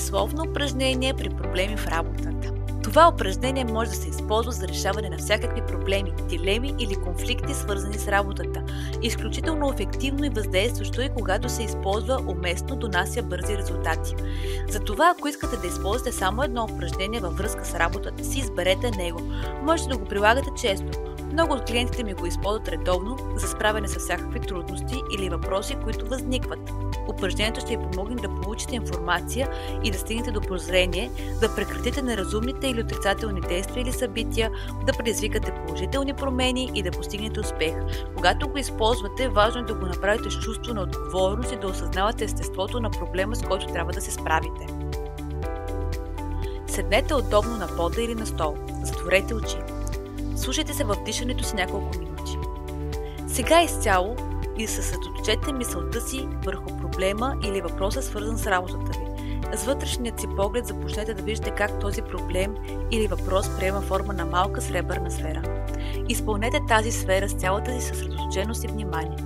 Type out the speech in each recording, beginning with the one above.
Мисловно упражнение при проблеми в работата. Това упражнение може да се използва за решаване на всякакви проблеми, дилеми или конфликти, свързани с работата. Изключително ефективно и въздействащо е, когато се използва уместно, донася бързи резултати. Затова, ако искате да използвате само едно упражнение във връзка с работата си, изберете него. Можете да го прилагате често. Много от клиентите ми го използват редовно за справяне с всякакви трудности или въпроси, които възникват. Упражнението ще ви помогне да получите информация и да стигнете до прозрение, да прекратите неразумните или отрицателни действия или събития, да предизвикате положителни промени и да постигнете успех. Когато го използвате, важно е да го направите с чувство на отговорност и да осъзнавате естеството на проблема, с който трябва да се справите. Седнете удобно на пода или на стол. Затворете очи. Слушайте се в дишането си няколко минути. Сега изцяло и съсредоточете мисълта си върху проблема или въпроса, свързан с работата ви. С вътрешният си поглед започнете да виждате как този проблем или въпрос приема форма на малка сребърна сфера. Изпълнете тази сфера с цялата си съсредоточеност и внимание.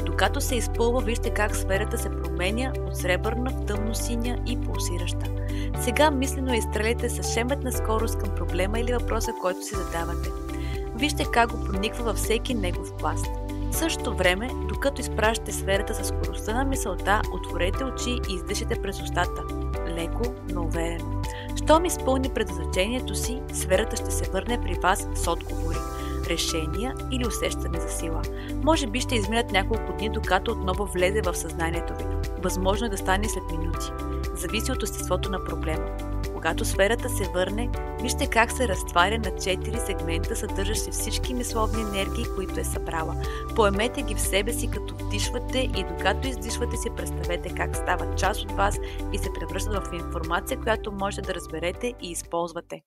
Докато се изпълва, вижте как сферата се променя от сребърна в тъмно-синя и пулсираща. Сега мислено изстреляйте с шеметна скорост към проблема или въпроса, който си задавате. Вижте как го прониква във всеки негов пласт. В същото време, докато изпращате сферата със скоростта на мисълта, отворете очи и издишайте през устата. Леко, но уверено. Щом изпълни предназначението си, сферата ще се върне при вас с отговори, решения или усещане за сила. Може би ще изминат няколко дни, докато отново влезе в съзнанието ви. Възможно е да стане след минути. Зависи от естеството на проблема. Когато сферата се върне, вижте как се разтваря на 4 сегмента, съдържащи всички мисловни енергии, които е събрала. Поемете ги в себе си, като вдишвате, и докато издишвате си представете как стават част от вас и се превръщат в информация, която можете да разберете и използвате.